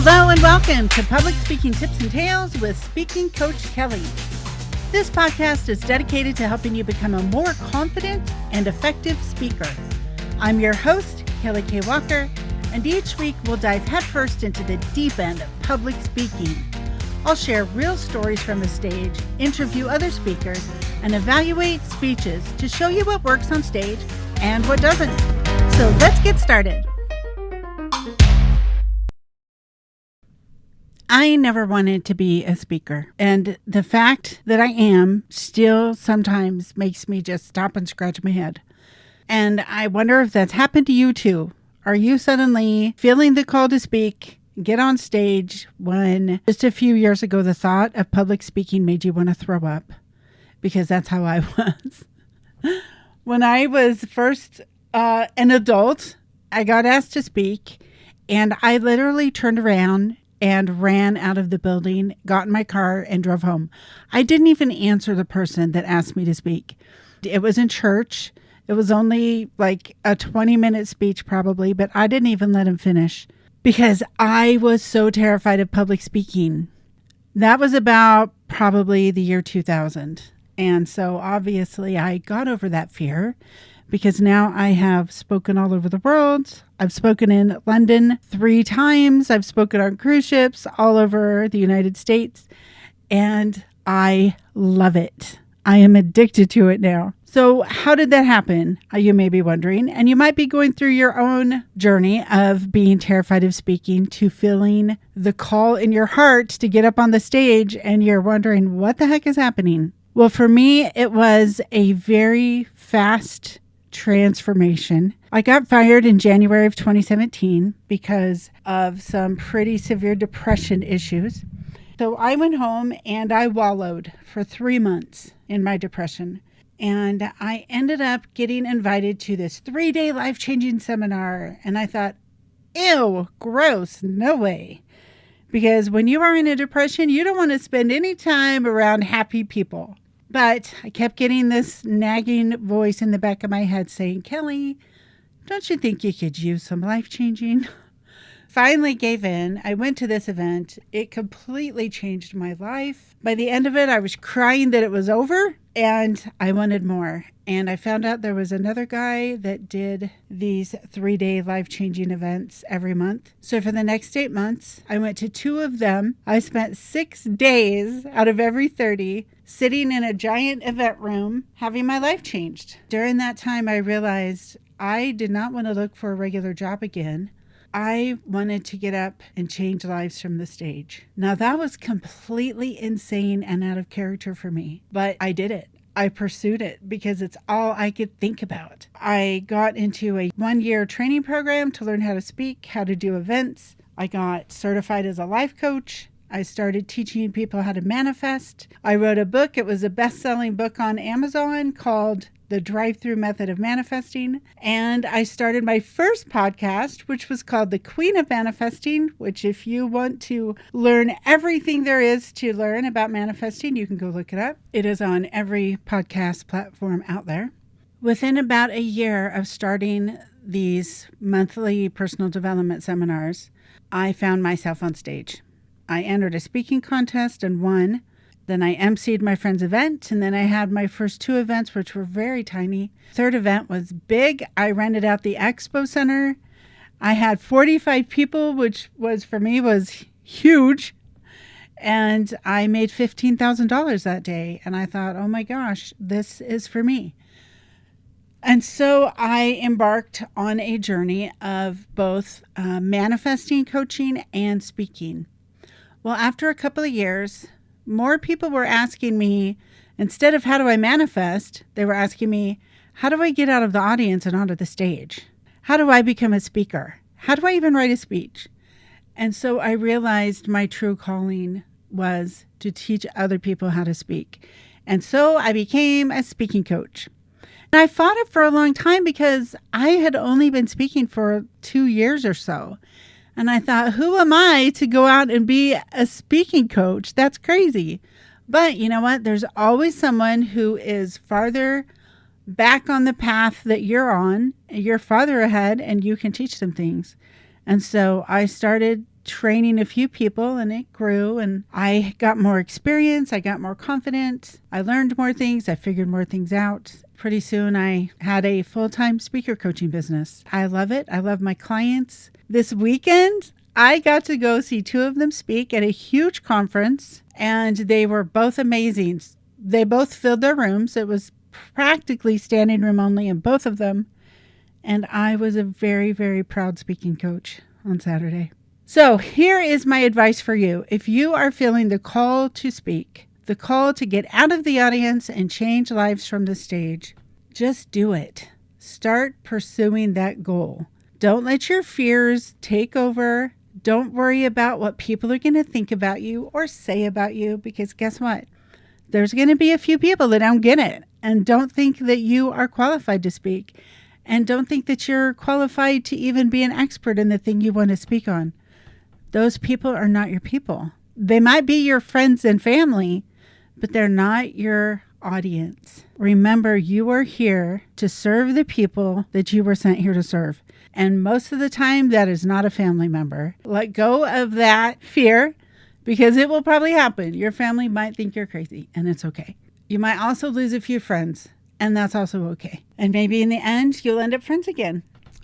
Hello and welcome to Public Speaking Tips and Tales with Speaking Coach Kelly. This podcast is dedicated to helping you become a more confident and effective speaker. I'm your host, Kelly K. Walker, and each week we'll dive headfirst into the deep end of public speaking. I'll share real stories from the stage, interview other speakers, and evaluate speeches to show you what works on stage and what doesn't. So let's get started. I never wanted to be a speaker, and the fact that I am still sometimes makes me just stop and scratch my head. And I wonder if that's happened to you too. Are you suddenly feeling the call to speak, get on stage, when just a few years ago the thought of public speaking made you want to throw up? Because that's how I was. When I was first an adult, I got asked to speak, and I literally turned around and ran out of the building, got in my car, and drove home. I didn't even answer the person that asked me to speak. It was in church. It was only like a 20-minute speech probably, but I didn't even let him finish because I was so terrified of public speaking. That was about probably the year 2000. And so obviously I got over that fear because now I have spoken all over the world. I've spoken in London 3 times. I've spoken on cruise ships all over the United States, and I love it. I am addicted to it now. So how did that happen? You may be wondering, and you might be going through your own journey of being terrified of speaking to feeling the call in your heart to get up on the stage, and you're wondering, what the heck is happening? Well, for me, it was a very fast transformation. I got fired in January of 2017 because of some pretty severe depression issues. So I went home and I wallowed for 3 months in my depression. And I ended up getting invited to this 3-day life-changing seminar. And I thought, ew, gross, no way. Because when you are in a depression, you don't want to spend any time around happy people. But I kept getting this nagging voice in the back of my head saying, Kelly, don't you think you could use some life-changing? Finally gave in. I went to this event. It completely changed my life. By the end of it, I was crying that it was over, and I wanted more. And I found out there was another guy that did these 3-day life-changing events every month. So for the next 8 months, I went to 2 of them. I spent 6 days out of every 30 sitting in a giant event room having my life changed. During that time, I realized I did not want to look for a regular job again. I wanted to get up and change lives from the stage. Now, that was completely insane and out of character for me, but I did it. I pursued it because it's all I could think about. I got into a 1-year training program to learn how to speak, how to do events. I got certified as a life coach. I started teaching people how to manifest. I wrote a book. It was a best-selling book on Amazon called The Drive-Thru Method of Manifesting. And I started my first podcast, which was called The Queen of Manifesting, which if you want to learn everything there is to learn about manifesting, you can go look it up. It is on every podcast platform out there. Within about a year of starting these monthly personal development seminars, I found myself on stage. I entered a speaking contest and won. Then I emceed my friend's event, and then I had my first 2 events, which were very tiny. 3rd event was big. I rented out the expo center. I had 45 people, which was for me was huge. And I made $15,000 that day. And I thought, oh my gosh, this is for me. And so I embarked on a journey of both manifesting, coaching, and speaking. Well, after a couple of years, more people were asking me, instead of how do I manifest, they were asking me, how do I get out of the audience and onto the stage? How do I become a speaker? How do I even write a speech? And so I realized my true calling was to teach other people how to speak. And so I became a speaking coach. And I fought it for a long time because I had only been speaking for 2 years or so. And I thought, who am I to go out and be a speaking coach? That's crazy. But you know what? There's always someone who is farther back on the path that you're on. You're farther ahead and you can teach them things. And so I started training a few people, and it grew, and I got more experience. I got more confident. I learned more things. I figured more things out. Pretty soon I had a full-time speaker coaching business. I love it. I love my clients. This weekend, I got to go see 2 of them speak at a huge conference, and they were both amazing. They both filled their rooms. It was practically standing room only in both of them. And I was a very, very proud speaking coach on Saturday. So here is my advice for you. If you are feeling the call to speak, the call to get out of the audience and change lives from the stage, just do it. Start pursuing that goal. Don't let your fears take over. Don't worry about what people are going to think about you or say about you, because guess what? There's going to be a few people that don't get it and don't think that you are qualified to speak, and don't think that you're qualified to even be an expert in the thing you want to speak on. Those people are not your people. They might be your friends and family, but they're not your audience. Remember, you are here to serve the people that you were sent here to serve. And most of the time, that is not a family member. Let go of that fear, because it will probably happen. Your family might think you're crazy, and it's okay. You might also lose a few friends, and that's also okay. And maybe in the end, you'll end up friends again.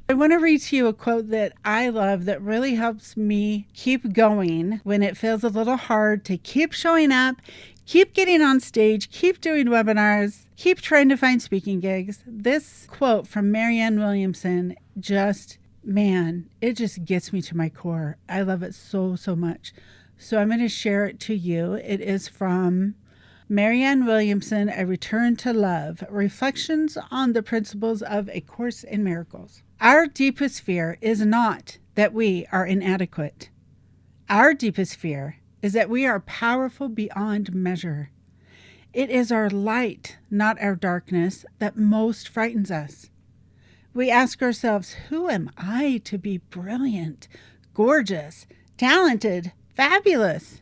I want to read to you a quote that I love that really helps me keep going when it feels a little hard to keep showing up, keep getting on stage, keep doing webinars, keep trying to find speaking gigs. This quote from Marianne Williamson it just gets me to my core. I love it so, so much. So I'm going to share it to you. It is from Marianne Williamson, A Return to Love, Reflections on the Principles of A Course in Miracles. Our deepest fear is not that we are inadequate. Our deepest fear is that we are powerful beyond measure. It is our light, not our darkness, that most frightens us. We ask ourselves, who am I to be brilliant, gorgeous, talented, fabulous?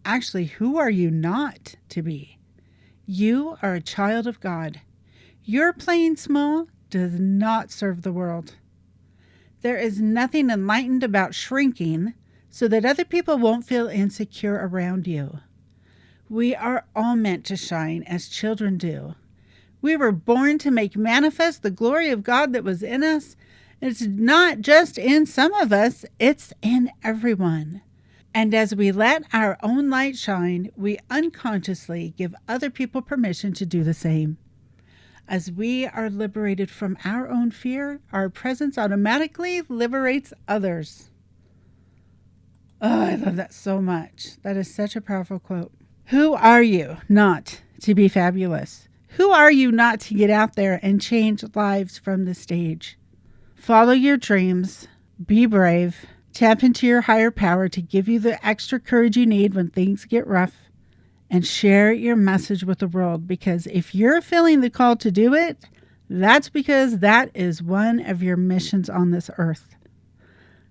Actually, who are you not to be? You are a child of God. Your playing small does not serve the world. There is nothing enlightened about shrinking so that other people won't feel insecure around you. We are all meant to shine as children do. We were born to make manifest the glory of God that was in us. It's not just in some of us, it's in everyone. And as we let our own light shine, we unconsciously give other people permission to do the same. As we are liberated from our own fear, our presence automatically liberates others. Oh, I love that so much. That is such a powerful quote. Who are you not to be fabulous? Who are you not to get out there and change lives from the stage? Follow your dreams. Be brave. Tap into your higher power to give you the extra courage you need when things get rough. And share your message with the world, because if you're feeling the call to do it, that's because that is one of your missions on this earth.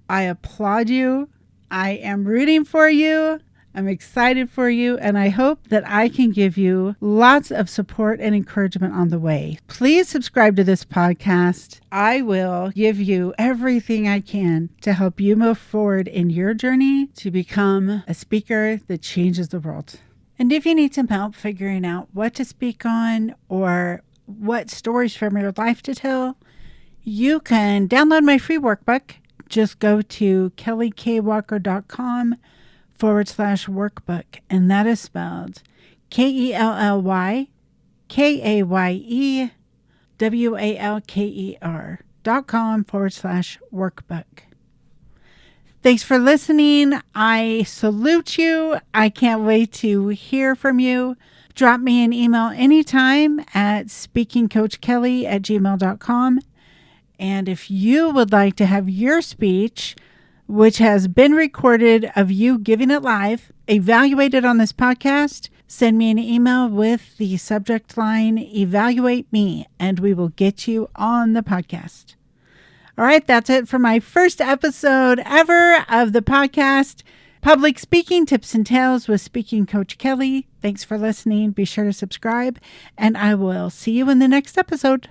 I applaud you. I am rooting for you. I'm excited for you, and I hope that I can give you lots of support and encouragement on the way. Please subscribe to this podcast. I will give you everything I can to help you move forward in your journey to become a speaker that changes the world. And if you need some help figuring out what to speak on or what stories from your life to tell, you can download my free workbook. Just go to kellykwaller.com/workbook. And that is spelled KELLYKAYEWALKER.com/workbook. Thanks for listening. I salute you. I can't wait to hear from you. Drop me an email anytime at speakingcoachkelly@gmail.com. And if you would like to have your speech, which has been recorded of you giving it live, evaluated on this podcast, send me an email with the subject line, "Evaluate Me," and we will get you on the podcast. All right, that's it for my first episode ever of the podcast, Public Speaking Tips and Tales with Speaking Coach Kelly. Thanks for listening. Be sure to subscribe, and I will see you in the next episode.